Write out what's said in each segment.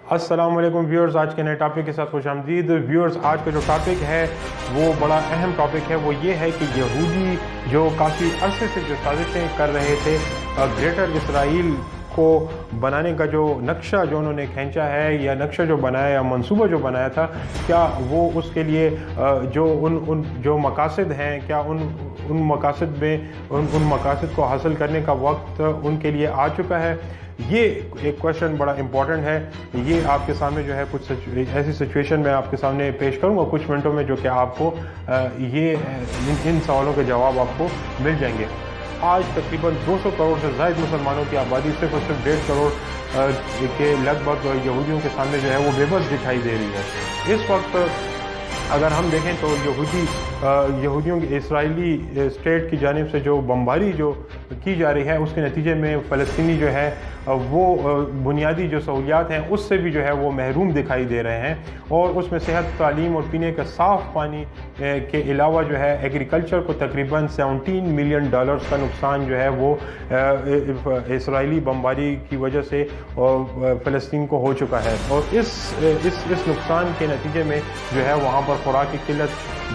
अस्सलाम वालेकुम व्यूअर्स, आज के नए टॉपिक के साथ खुशामदीद। व्यूअर्स, आज का जो टॉपिक है वो बड़ा अहम टॉपिक है। वो ये है कि यहूदी जो काफ़ी अरसे से जो साजिशें कर रहे थे ग्रेटर इसराइल को बनाने का जो नक्शा जो उन्होंने खींचा है या नक्शा जो बनाया या मंसूबा जो बनाया था, क्या वो उसके लिए जो उन जो मकासद हैं, क्या उन मकासद में उन मकासद को हासिल करने का वक्त उनके लिए आ चुका है? ये एक क्वेश्चन बड़ा इम्पॉर्टेंट है। ये आपके सामने जो है कुछ ऐसी सिचुएशन मैं आपके सामने पेश करूँगा कुछ मिनटों में, जो कि आपको इन सवालों के जवाब आपको मिल जाएंगे। आज तकरीबन 200 करोड़ से ज़ायद मुसलमानों की आबादी सिर्फ और सिर्फ 1.5 करोड़ के लगभग यहूदियों के सामने जो है वो बेबस दिखाई दे रही है। इस वक्त अगर हम देखें तो यहूदियों की इसराइली स्टेट की जानिब से जो बमबारी जो की जा रही है, उसके नतीजे में फ़लस्तीनी जो है वो बुनियादी जो सहूलियात हैं उससे भी जो है वो महरूम दिखाई दे रहे हैं। और उसमें सेहत, तालीम और पीने का साफ़ पानी के अलावा जो है एग्रीकल्चर को तकरीबन $17 मिलियन का नुकसान जो है वो इसराइली बमबारी की वजह से फ़लस्तीन को हो चुका है। और इस नुकसान के नतीजे में जो है वहाँ पर खुराक की किल्लत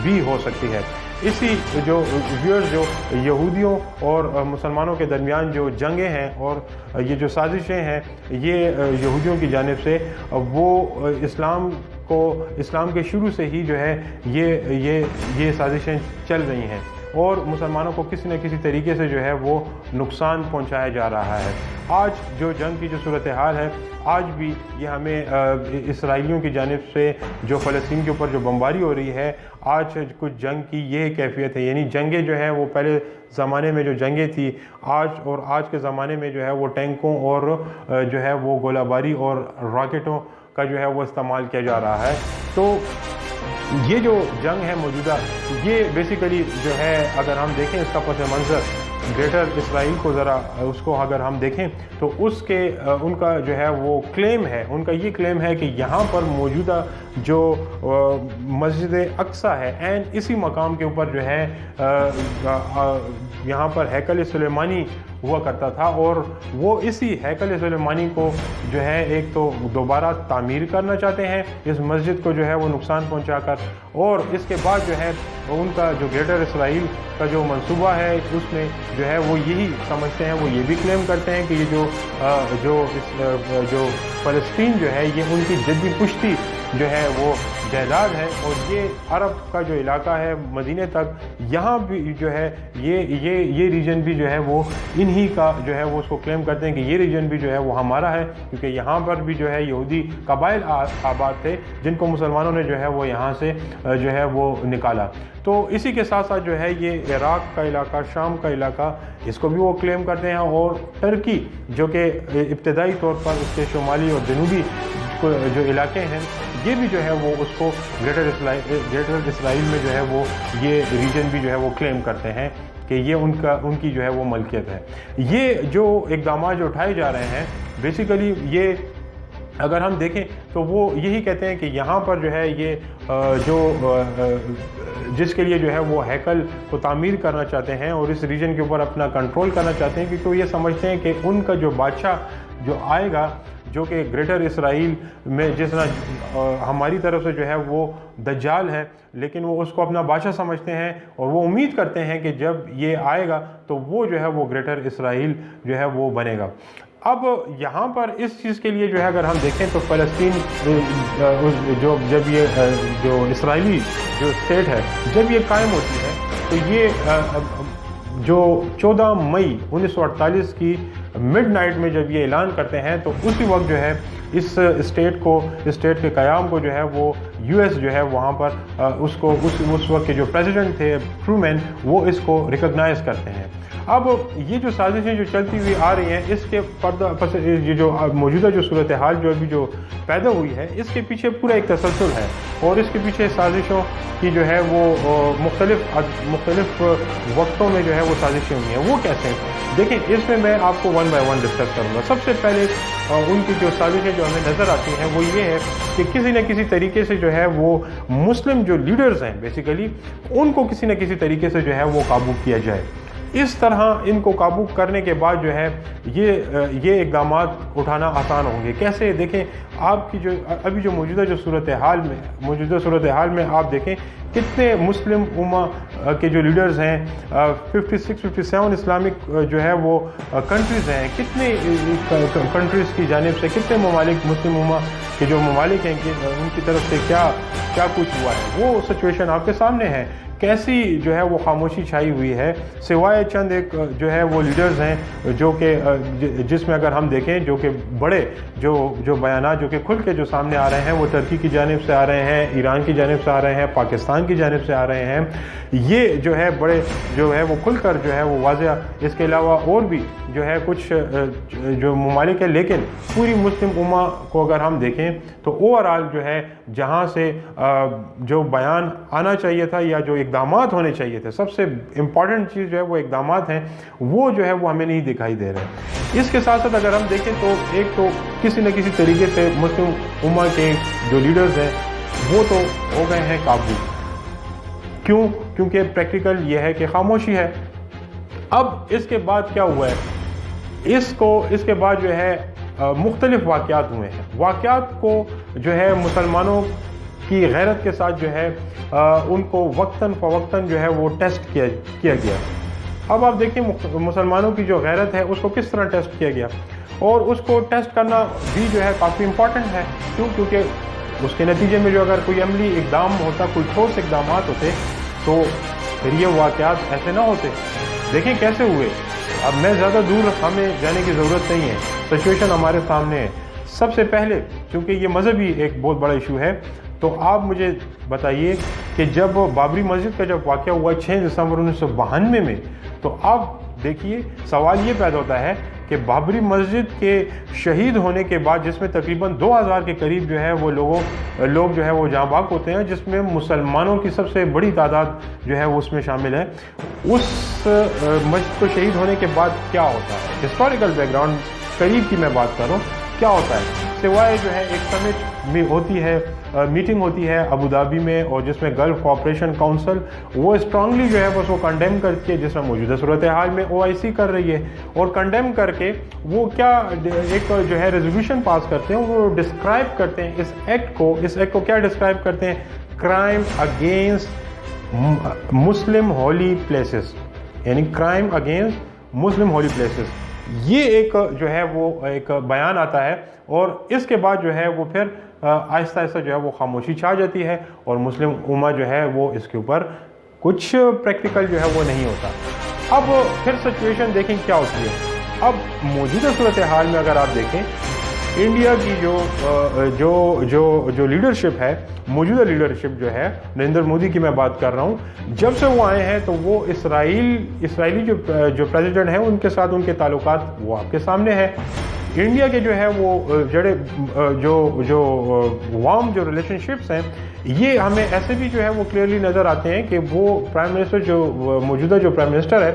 भी हो सकती है। इसी जो व्यूअर्स, जो यहूदियों और मुसलमानों के दरमियान जो जंगें हैं और ये जो साजिशें हैं, ये यहूदियों की जानिब से वो इस्लाम के शुरू से ही जो है ये साजिशें चल रही हैं और मुसलमानों को किसी न किसी तरीके से जो है वो नुकसान पहुंचाया जा रहा है। आज जो जंग की जो सूरत हाल है, आज भी ये हमें इसराइलियों की जानिब से जो फ़लस्तीन के ऊपर जो बमबारी हो रही है, आज कुछ जंग की ये कैफियत है। यानी जंगें जो हैं वो पहले ज़माने में जो जंगें थी, आज के ज़माने में जो है वो टैंकों और जो है वो गोलाबारी और रॉकेटों का जो है वो इस्तेमाल किया जा रहा है। तो ये जो जंग है मौजूदा, ये बेसिकली जो है अगर हम देखें इसका पस मंज़र ग्रेटर इसराइल को ज़रा उसको अगर हम देखें तो उनका जो है वो क्लेम है, उनका ये क्लेम है कि यहाँ पर मौजूदा जो मस्जिद अक्सा है एंड इसी मकाम के ऊपर जो है यहाँ पर हैकल सुलेमानी हुआ करता था और वो इसी हैकल सुलेमानी को जो है एक तो दोबारा तामीर करना चाहते हैं इस मस्जिद को जो है वो नुकसान पहुंचाकर, और इसके बाद जो है उनका जो ग्रेटर इसराइल का जो मंसूबा है उसमें जो है वो यही समझते हैं, वो ये भी क्लेम करते हैं कि ये जो फ़लस्तीन जो है ये उनकी जद्दी पुश्ती जो है वो जायदाद है और ये अरब का जो इलाका है मदीने तक, यहाँ भी जो है ये रीजन भी जो है वो इन्हीं का जो है वो उसको क्लेम करते हैं कि ये रीजन भी जो है वो हमारा है, क्योंकि यहाँ पर भी जो है यहूदी कबाइल आबाद थे जिनको मुसलमानों ने जो है वो यहाँ से जो है वो निकाला। तो इसी के साथ साथ जो है ये इराक़ का इलाका, शाम का इलाका, इसको भी वो क्लेम करते हैं। और टर्की जो कि इब्तदाई तौर पर उसके शुमाली और जनूबी जो इलाके हैं, ये भी जो है वो उसको ग्रेटर इसराइल में जो है वो ये रीजन भी जो है वो क्लेम करते हैं कि ये उनकी जो है वो मलकियत है। ये जो इक़दाम जो उठाए जा रहे हैं, बेसिकली ये अगर हम देखें तो वो यही कहते हैं कि यहाँ पर जो है ये जिसके लिए जो है वो हैकल को तामीर करना चाहते हैं और इस रीजन के ऊपर अपना कंट्रोल करना चाहते हैं, क्योंकि ये समझते हैं कि उनका जो बादशाह जो आएगा, जो कि ग्रेटर इसराइल में जिस तरह हमारी तरफ से जो है वो दज्जाल है, लेकिन वो उसको अपना बादशाह समझते हैं और वो उम्मीद करते हैं कि जब ये आएगा तो वो जो है वो ग्रेटर इसराइल जो है वो बनेगा। अब यहाँ पर इस चीज़ के लिए जो है अगर हम देखें तो फ़लस्तीन जब ये जो इसराइली जो स्टेट है जब ये कायम होती है तो ये जो 14 मई 1948 की मिडनाइट में जब ये ऐलान करते हैं तो उसी वक्त जो है इस स्टेट के क़याम को जो है वो यूएस जो है वहाँ पर उसको उस वक्त के जो प्रेसिडेंट थे ट्रूमैन, वो इसको रिकॉग्नाइज़ करते हैं। अब ये जो साजिशें जो चलती हुई आ रही हैं, इसके ये जो मौजूदा जो सूरत हाल जो अभी जो पैदा हुई है, इसके पीछे पूरा एक तसलसल है और इसके पीछे साजिशों की जो है वो मुख्तलिफ वक्तों में जो है वो साजिशें हुई हैं। वो कैसे हैं देखिए, इसमें मैं आपको वन बाय वन डिस्कस करूँगा। सबसे पहले उनकी जो साजिशें जो हमें नज़र आती हैं वो ये है कि किसी न किसी तरीके से जो है वो मुस्लिम जो लीडर्स हैं बेसिकली उनको किसी न किसी तरीके से जो है वो काबू किया जाए। इस तरह इनको काबू करने के बाद जो है ये इक़दाम उठाना आसान होंगे। कैसे? देखें, आपकी जो अभी जो मौजूदा सूरत हाल में आप देखें कितने मुस्लिम उम्मा के जो लीडर्स हैं, 56-57 इस्लामिक जो है वो कंट्रीज़ हैं, कितने कंट्रीज़ की जानिब से, कितने ममालिक, मुस्लिम उम्मा के जो ममालिक हैं कि उनकी तरफ से क्या क्या कुछ हुआ है, वो सिचुएशन आपके सामने है। कैसी जो है वो खामोशी छाई हुई है, सिवाय चंद एक जो है वो लीडर्स हैं जो कि जिसमें अगर हम देखें जो कि बड़े जो बयानात जो कि खुल के जो सामने आ रहे हैं वो टर्की की जानिब से आ रहे हैं, ईरान की जानिब से आ रहे हैं, पाकिस्तान की जानिब से आ रहे हैं। ये जो है बड़े जो है वो खुलकर जो है वो वाज़ेह, इसके अलावा और भी जो है कुछ जो ममालिक है, लेकिन पूरी मुस्लिम उम्मा को अगर हम देखें तो ओवरऑल जो है जहाँ से जो बयान आना चाहिए था या जो इक़दामात होने चाहिए थे, सबसे इम्पॉर्टेंट चीज़ जो है वो इक़दामात हैं, वो जो है वो हमें नहीं दिखाई दे रहे। इसके साथ साथ अगर हम देखें तो एक तो किसी न किसी तरीके से मुस्लिम उम्मा के जो लीडर्स हैं वो तो हो गए हैं काबू। क्यों? क्योंकि प्रैक्टिकल ये है कि खामोशी है। अब इसके बाद क्या हुआ है, इसके बाद जो है मुख्तलिफ वाक़यात हुए हैं। वाक़यात को जो है मुसलमानों की गैरत के साथ जो है उनको वक्तन फ़वक्तन जो है वो टेस्ट किया गया। अब आप देखिए मुसलमानों की जो गैरत है उसको किस तरह टेस्ट किया गया, और उसको टेस्ट करना भी जो है काफ़ी इम्पॉर्टेंट है। क्यों? क्योंकि उसके नतीजे में जो अगर कोई अमली इक़दाम होता, कोई ठोस इक़दाम होते, तो फिर ये वाक़यात ऐसे ना होते। देखें कैसे हुए। अब मैं ज़्यादा दूर हमें जाने की ज़रूरत नहीं है, सिचुएशन हमारे सामने है। सबसे पहले, चूँकि ये मज़हबी एक बहुत बड़ा इशू है, तो आप मुझे बताइए कि जब बाबरी मस्जिद का जब वाक़या हुआ 6 दिसंबर 1992 में, तो आप देखिए सवाल ये पैदा होता है कि बाबरी मस्जिद के शहीद होने के बाद, जिसमें तकरीबन 2000 के करीब जो है वो लोग जो है वो जाँ बाग होते हैं, जिसमें मुसलमानों की सबसे बड़ी तादाद जो है वो उसमें शामिल है, उस मस्जिद को शहीद होने के बाद क्या होता है, हिस्टोरिकल बैकग्राउंड करीब की मैं बात कर रहा हूँ, क्या होता है। सिवाय जो है एक समिट में होती है, मीटिंग होती है अबू धाबी में, और जिसमें गल्फ कोऑपरेशन काउंसिल वो स्ट्रांगली जो है बस वो कंडेम करती है, जिसमें मौजूदा सूरत हाल में OIC कर रही है, और कंडेम करके वो क्या एक जो है रेजोल्यूशन पास करते हैं, वो डिस्क्राइब करते हैं इस एक्ट को क्या डिस्क्राइब करते हैं, crime against Muslim holy places, यानी crime against Muslim holy places. ये एक जो है वो एक बयान आता है, और इसके बाद जो है वो फिर आहिस्ता आहिस्ता जो है वो खामोशी छा जाती है, और मुस्लिम उम्मा जो है वो इसके ऊपर कुछ प्रैक्टिकल जो है वो नहीं होता। अब फिर सिचुएशन देखें क्या होती है। अब मौजूदा सूरत हाल में अगर आप देखें, इंडिया की जो लीडरशिप है, मौजूदा लीडरशिप जो है, नरेंद्र मोदी की मैं बात कर रहा हूँ, जब से वो आए हैं तो वो इसराइली जो प्रेसिडेंट हैं उनके साथ उनके ताल्लुकात वो आपके सामने है। इंडिया के जो है वो जो वार्म जो रिलेशनशिप्स हैं, ये हमें ऐसे भी जो है वो क्लियरली नज़र आते हैं कि वो प्राइम मिनिस्टर जो मौजूदा जो प्राइम मिनिस्टर है,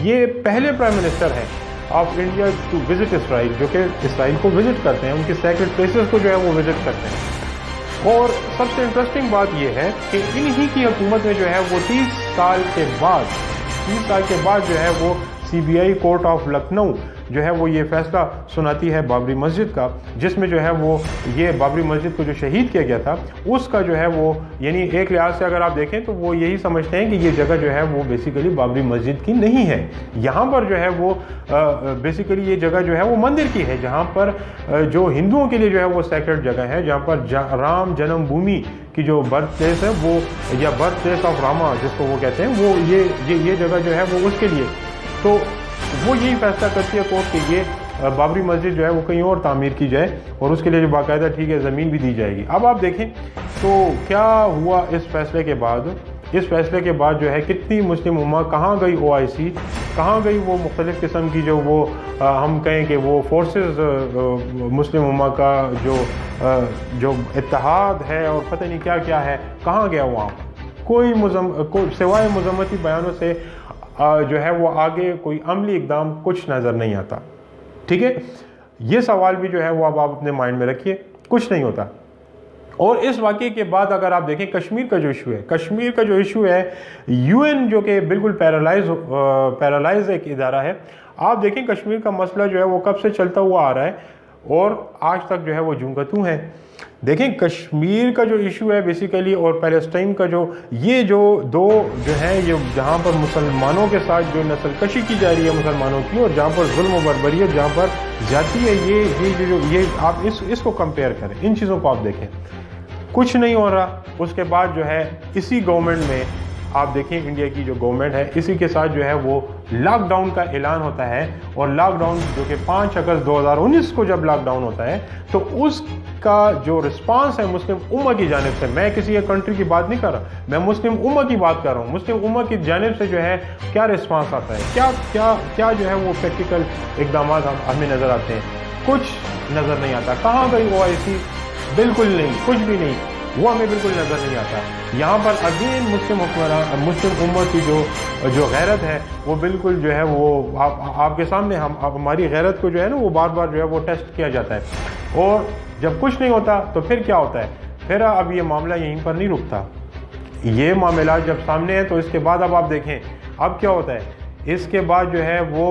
ये पहले प्राइम मिनिस्टर हैं of India to visit Israel, जो कि इसराइल को विजिट करते हैं, उनके सैक्रेड प्लेसेस को जो है वो विजिट करते हैं। और सबसे इंटरेस्टिंग बात यह है कि इन्हीं की हुकूमत में जो है वो 30 साल के बाद जो है वो CBI कोर्ट ऑफ लखनऊ जो है वो ये फैसला सुनाती है बाबरी मस्जिद का, जिसमें जो है वो ये बाबरी मस्जिद को जो शहीद किया गया था उसका जो है वो, यानी एक लिहाज से अगर आप देखें तो वो यही समझते हैं कि ये जगह जो है वो बेसिकली बाबरी मस्जिद की नहीं है। यहाँ पर जो है वो बेसिकली ये जगह जो है वो मंदिर की है, जहाँ पर जो हिंदुओं के लिए जो है वो सैक्रेड जगह है, जहाँ पर राम जन्मभूमि की जो बर्थ प्लेस है वो, या बर्थ प्लेस ऑफ रामा जिसको वो कहते हैं, वो ये जगह जो है वो उसके लिए, तो वो यही फैसला करती है कोर्ट कि ये बाबरी मस्जिद जो है वो कहीं और तामीर की जाए, और उसके लिए जो बाकायदा ठीक है ज़मीन भी दी जाएगी। अब आप देखें तो क्या हुआ इस फैसले के बाद। इस फैसले के बाद जो है कितनी मुस्लिम उम्मा कहाँ गई, OIC कहाँ गई, वो मुख्तलिफ़ किस्म की जो वो हम कहें कि वो फोर्सेस मुस्लिम उम्मा का जो इत्तेहाद है और पता नहीं क्या क्या है, कहाँ गया वहाँ पर। कोई सिवाय मज़म्मती बयानों से जो है वो आगे कोई अमली इक़दाम कुछ नज़र नहीं आता। ठीक है, ये सवाल भी जो है वो अब आप अपने माइंड में रखिए, कुछ नहीं होता। और इस वाक़े के बाद अगर आप देखें कश्मीर का जो इशू है, कश्मीर का जो इशू है, यूएन जो कि बिल्कुल पैरालाइज एक इदारा है, आप देखें कश्मीर का मसला जो है वो कब से चलता हुआ आ रहा है और आज तक जो है वो यूं का त्यों है। देखें कश्मीर का जो इशू है बेसिकली और पैलेस्टाइन का जो ये जो दो जो है ये जहाँ पर मुसलमानों के साथ जो नस्लकशी की जा रही है मुसलमानों की, और जहाँ पर जुल्म व बर्बरियत जहाँ पर जाती है, ये आप इसको कंपेयर करें, इन चीज़ों को आप देखें, कुछ नहीं हो रहा। उसके बाद जो है इसी गवर्नमेंट में आप देखें इंडिया की जो गवर्नमेंट है, इसी के साथ जो है वो लॉकडाउन का ऐलान होता है, और लॉकडाउन जो कि 5 अगस्त 2019 को जब लॉकडाउन होता है तो उसका जो रिस्पांस है मुस्लिम उम्मा की जानिब से, मैं किसी एक कंट्री की बात नहीं कर रहा, मैं मुस्लिम उम्मा की बात कर रहा हूँ, मुस्लिम उम्मा की जानिब से जो है क्या रिस्पांस आता है, क्या क्या क्या जो है वो प्रैक्टिकल इकदाम हमें नज़र आते हैं, कुछ नज़र नहीं आता। कहाँ गई OIC? बिल्कुल नहीं, कुछ भी नहीं, वो हमें बिल्कुल नज़र नहीं आता। यहाँ पर अगेन मुस्लिम हुक्मरान, मुस्लिम उम्मत की जो गैरत है वो बिल्कुल जो है वो आपके सामने हमारी गैरत को जो है ना वो बार बार जो है वो टेस्ट किया जाता है। और जब कुछ नहीं होता तो फिर क्या होता है, फिर अब ये मामला यहीं पर नहीं रुकता, ये मामला जब सामने है तो इसके बाद अब आप देखें अब क्या होता है। इसके बाद जो है वो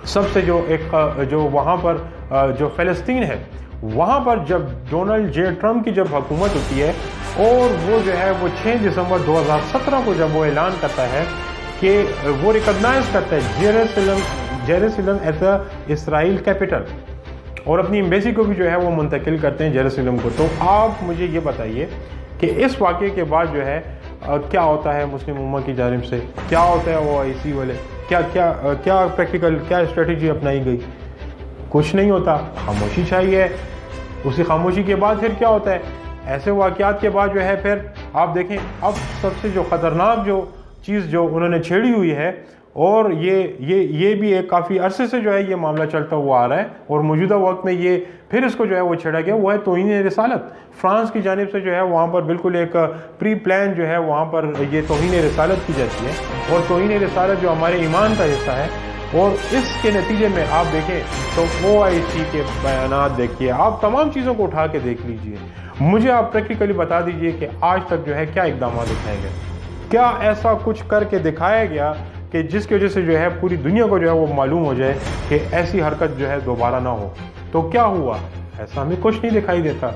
सबसे जो वहाँ पर जो फ़लस्तीन है वहाँ पर जब डोनाल्ड J. ट्रम्प की जब हुकूमत होती है और वो जो है वो 6 दिसंबर 2017 को जब वो ऐलान करता है कि वो रिकॉग्नाइज करता है Jerusalem as a Israel capital, और अपनी एम्बेसी को भी जो है वो मुंतकिल करते हैं जेरूसलम को। तो आप मुझे ये बताइए कि इस वाक़े के बाद जो है क्या होता है मुस्लिम उम्मा की जानिब से, क्या होता है OIC वाले, क्या प्रैक्टिकल क्या स्ट्रेटजी अपनाई गई? कुछ नहीं होता, खामोशी चाहिए। उसी खामोशी के बाद फिर क्या होता है, ऐसे वाक़यात के बाद जो है फिर आप देखें अब सबसे जो ख़तरनाक जो चीज़ जो उन्होंने छेड़ी हुई है, और ये भी एक काफ़ी अरसे से जो है ये मामला चलता हुआ आ रहा है, और मौजूदा वक्त में ये फिर इसको जो है वो छेड़ा गया, वो है तौहीन रिसालत। फ्रांस की जानिब से जो है वहाँ पर बिल्कुल एक प्री प्लान जो है वहाँ पर ये तौहीन रिसालत की जाती है, और तौहीन रिसालत जो हमारे ईमान का हिस्सा है, और इसके नतीजे में आप देखें तो OIC के बयानात देखिए, आप तमाम चीज़ों को उठा के देख लीजिए, मुझे आप प्रैक्टिकली बता दीजिए कि आज तक जो है क्या इक़दाम उठाए गए, क्या ऐसा कुछ करके दिखाया गया कि जिसकी वजह से जो है पूरी दुनिया को जो है वो मालूम हो जाए कि ऐसी हरकत जो है दोबारा ना हो। तो क्या हुआ? ऐसा हमें कुछ नहीं दिखाई देता।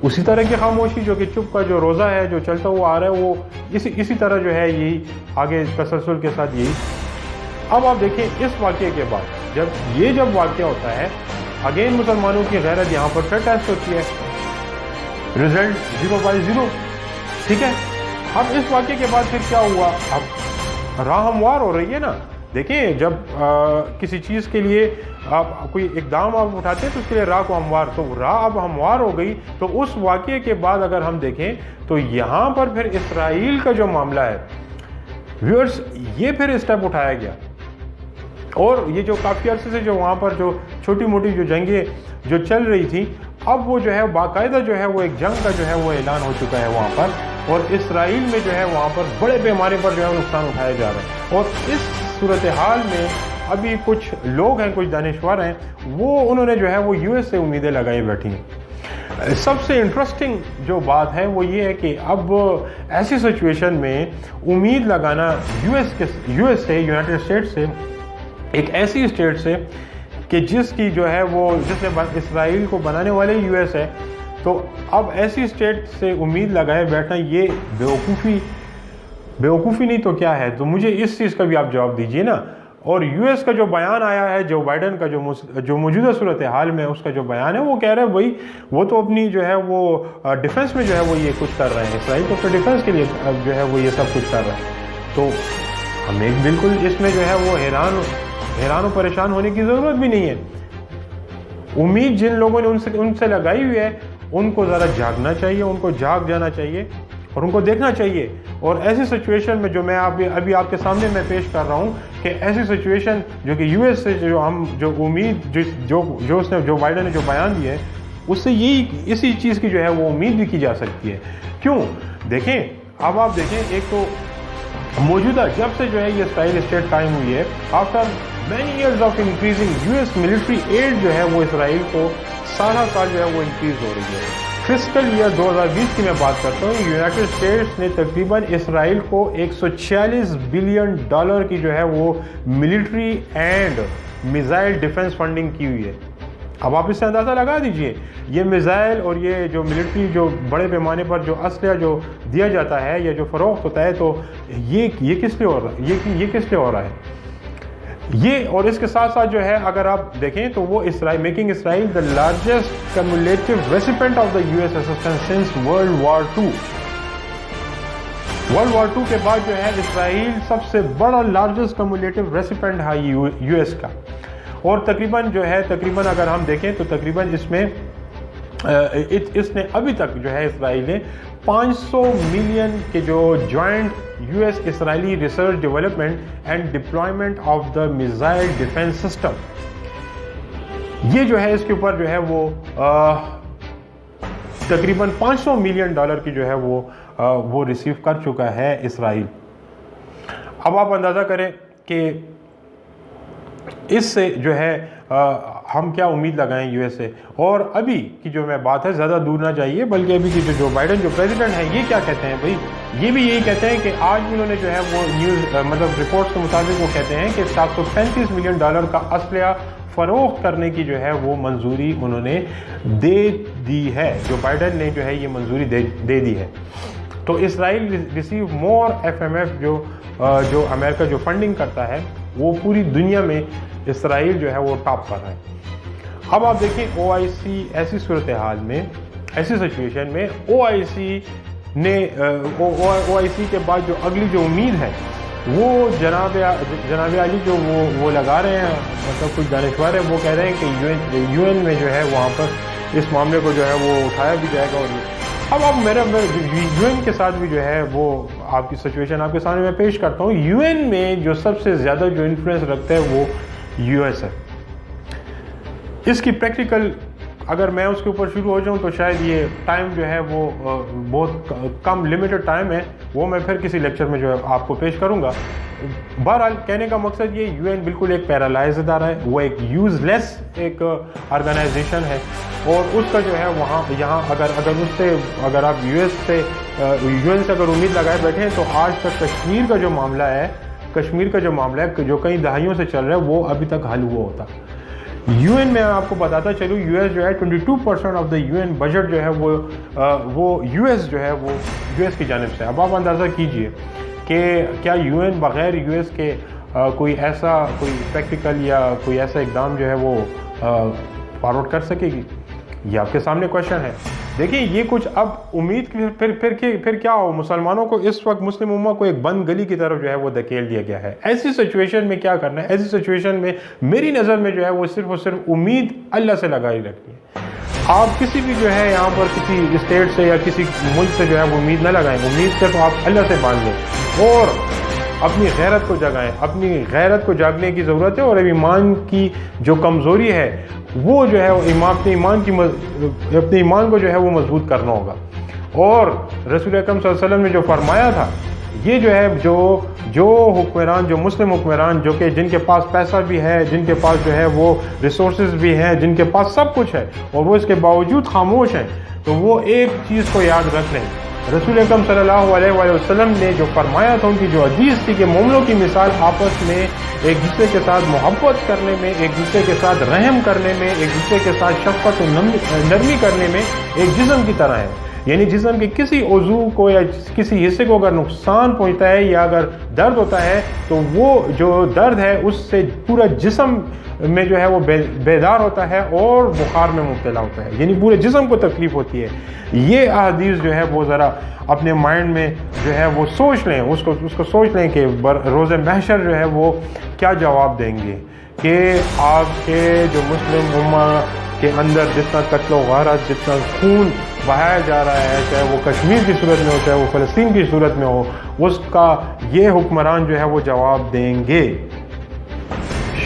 उसी तरह की खामोशी जो कि चुप का जो रोज़ा है जो चलता हुआ आ रहा है, वो इसी तरह जो है यही आगे तसलसल के साथ यही। अब आप देखिए इस वाक़े के बाद जब वाक़या होता है, अगेन मुसलमानों की गैरत यहाँ पर फिर टेस्ट होती है, रिजल्ट 0/0, ठीक है। अब इस वाक़े के बाद फिर क्या हुआ, अब राह हमवार हो रही है ना। देखिए जब किसी चीज़ के लिए आप कोई इक़दाम आप उठाते हैं तो उसके लिए राह को हमवार, तो राह अब हमवार हो गई। तो उस वाक़े के बाद अगर हम देखें तो यहाँ पर फिर इसराइल का जो मामला है व्यूअर्स, ये फिर स्टेप उठाया गया, और ये जो काफ़ी अर्से से जो वहाँ पर जो छोटी मोटी जो जंगें जो चल रही थी, अब वो जो है बाकायदा जो है वो एक जंग का जो है वो ऐलान हो चुका है वहाँ पर, और इसराइल में जो है वहाँ पर बड़े पैमाने पर जो है नुकसान उठाया जा रहा है। और इस सूरत हाल में अभी कुछ लोग हैं, कुछ दानिशवर हैं, वो उन्होंने जो है वो US से उम्मीदें लगाई बैठी हैं। सबसे इंटरेस्टिंग जो बात है वो ये है कि अब ऐसी सिचुएशन में उम्मीद लगाना US से, यूनाइटेड स्टेट्स से, एक ऐसी स्टेट से कि जिसकी जो है वो जिसने इसराइल को बनाने वाले US है, तो अब ऐसी स्टेट से उम्मीद लगाए बैठना ये बेवकूफ़ी नहीं तो क्या है। तो मुझे इस चीज़ का भी आप जवाब दीजिए ना। और US का जो बयान आया है, जो बाइडन का जो मौजूदा सूरत हाल में उसका जो बयान है, वो कह रहे हैं भाई वो तो अपनी जो है वो डिफेंस में जो है वो ये कुछ कर रहे हैं, इसराइल को तो डिफेंस के लिए जो है वो ये सब कुछ कर रहे हैं। तो हमें बिल्कुल इसमें जो है वो हैरान और परेशान होने की ज़रूरत भी नहीं है। उम्मीद जिन लोगों ने उनसे लगाई हुई है उनको ज़रा जागना चाहिए, उनको जाग जाना चाहिए और उनको देखना चाहिए। और ऐसी सिचुएशन में जो मैं अभी आपके सामने मैं पेश कर रहा हूँ कि ऐसी सिचुएशन जो कि US से जो उम्मीद जो बाइडन ने जो बयान दिया है, उससे इसी चीज़ की जो है वो उम्मीद भी की जा सकती है। क्यों? देखें अब आप देखें, एक तो मौजूदा जब से जो है ये इसराइल स्टेट कायम हुई है, after many years of increasing US military add जो है वो इसराइल को साल जो है वो इंक्रीज हो रही है। फिस्कल ईयर 2020 की मैं बात करता हूँ, यूनाइटेड स्टेट्स ने तकरीबन इसराइल को 146 बिलियन डॉलर की जो है वो military and missile defence funding की हुई है। अब आप इससे अंदाज़ा लगा दीजिए, ये मिसाइल और ये जो मिलिट्री जो बड़े पैमाने पर जो असलहा जो दिया जाता है या जो फ़रोख्त होता है, तो ये किस लिए हो रहा है, ये किस लिए हो रहा है ये। और इसके साथ साथ जो है अगर आप देखें तो वो Israel making Israel the largest cumulative recipient of the US assistance since World War two के बाद जो है इसराइल सबसे बड़ा लार्जेस्ट कम्युलेटिव रेसिपेंट है यूएस का। और तकरीबन अगर हम देखें तो तकरीबन इसने अभी तक जो है इसराइल ने 500 मिलियन के जो joint US Israeli research development and deployment of the missile defence system, ये जो है इसके ऊपर जो है वो तकरीबन 500 मिलियन डॉलर की जो है वो रिसीव कर चुका है इसराइल। अब आप अंदाज़ा करें कि इससे जो है हम क्या उम्मीद लगाएं यूएस से। और अभी की जो मैं बात है ज़्यादा दूर ना जाइए, बल्कि अभी की जो बाइडन जो प्रेसिडेंट है ये क्या कहते हैं भाई, ये भी यही कहते हैं कि आज भी उन्होंने जो है वो न्यूज़ मतलब रिपोर्ट्स के मुताबिक वो कहते हैं कि 735 मिलियन डॉलर का असलहा फ़रोख्त करने की जो है वो मंजूरी उन्होंने दे दी है। जो बाइडन ने जो है ये मंजूरी दे दी है। तो इसराइल रिसीव मोर FMF जो अमेरिका जो फंडिंग करता है वो पूरी दुनिया में इसराइल जो है वो टॉप कर रहा है। अब आप देखें OIC ऐसी सूरत हाल में, ऐसी सिचुएशन में OIC के बाद जो अगली जो उम्मीद है वो जनाब अली जो वो लगा रहे हैं, मतलब कुछ दानिशवर है वो कह रहे हैं कि UN में जो है वहाँ पर इस मामले को जो है वो उठाया भी जाएगा। और अब आप मेरा UN के साथ भी जो है वो आपकी सिचुएशन आपके सामने मैं पेश करता हूँ। UN में जो सबसे ज़्यादा जो इन्फ्लुएंस रखता है वो US है। इसकी प्रैक्टिकल अगर मैं उसके ऊपर शुरू हो जाऊं तो शायद ये टाइम जो है वो बहुत कम लिमिटेड टाइम है, वो मैं फिर किसी लेक्चर में जो है आपको पेश करूंगा। बहरहाल कहने का मकसद ये, UN बिल्कुल एक पैरालाइज इदारा है, वो एक यूजलेस एक ऑर्गेनाइजेशन है। और उसका जो है यहाँ अगर आप UN से अगर उम्मीद लगाए बैठे हैं तो आज तक कश्मीर का जो मामला है जो कई दहाइयों से चल रहा है वो अभी तक हल हुआ होता। UN में आपको बताता चलूँ, US जो है 22% ऑफ द UN बजट जो है वो US जो है वो US की जानिब से। अब आप अंदाज़ा कीजिए कि क्या UN बग़ैर US के कोई प्रैक्टिकल या कोई ऐसा इक़दाम जो है वो फॉरवर्ड कर सकेगी? ये आपके सामने क्वेश्चन है। देखिए ये कुछ अब उम्मीद फिर क्या हो, मुसलमानों को इस वक्त मुस्लिम उम्मा को एक बंद गली की तरफ जो है वो धकेल दिया गया है। ऐसी सिचुएशन में क्या करना है? ऐसी सिचुएशन में मेरी नज़र में जो है वो सिर्फ और सिर्फ उम्मीद अल्लाह से लगाई रखनी है। आप किसी भी जो है यहाँ पर किसी स्टेट से या किसी मुल्क से जो है वो उम्मीद न लगाएं। उम्मीद सिर्फ आप अल्लाह से बांध लें और अपनी गैरत को जगाएं। अपनी गैरत को जागने की ज़रूरत है। और ईमान की जो कमज़ोरी है वो जो है अपने ईमान को जो है वो मजबूत करना होगा। और रसूल अकरम सल्लल्लाहु अलैहि वसल्लम ने जो फरमाया था, ये जो है जो हुक्मरान, जो मुस्लिम हुक्मरान जो कि जिनके पास पैसा भी है, जिनके पास जो है वो रिसोर्सेज भी हैं, जिनके पास सब कुछ है और वो इसके बावजूद खामोश हैं, तो वो एक चीज़ को याद रख लें। रसूल अकरम सल्लल्लाहु अलैहि वसल्लम ने जो फरमाया था, उनकी जो हदीस थी कि मोमिनों की मिसाल आपस में एक दूसरे के साथ मोहब्बत करने में, एक दूसरे के साथ रहम करने में, एक दूसरे के साथ शफ़क़त और नरमी करने में एक जिस्म की तरह है। यानी जिस्म के किसी उज़ू को या किसी हिस्से को अगर नुकसान पहुंचता है या अगर दर्द होता है तो वो जो दर्द है उससे पूरा जिस्म में जो है वो बेदार होता है और बुखार में मुब्तला होता है। यानी पूरे जिस्म को तकलीफ़ होती है। ये अहादीस जो है वो ज़रा अपने माइंड में जो है वो सोच लें, उसको सोच लें कि रोज़े महशर जो है वो क्या जवाब देंगे कि आपके जो मुस्लिम उम्मा के अंदर जितना कत्ल व गारत, जितना खून बहाया जा रहा है, चाहे वो कश्मीर की सूरत में हो, चाहे वो फ़लस्तीन की सूरत में हो, उसका ये हुक्मरान जो है वो जवाब देंगे।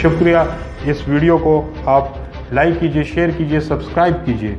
शुक्रिया। इस वीडियो को आप लाइक कीजिए, शेयर कीजिए, सब्सक्राइब कीजिए।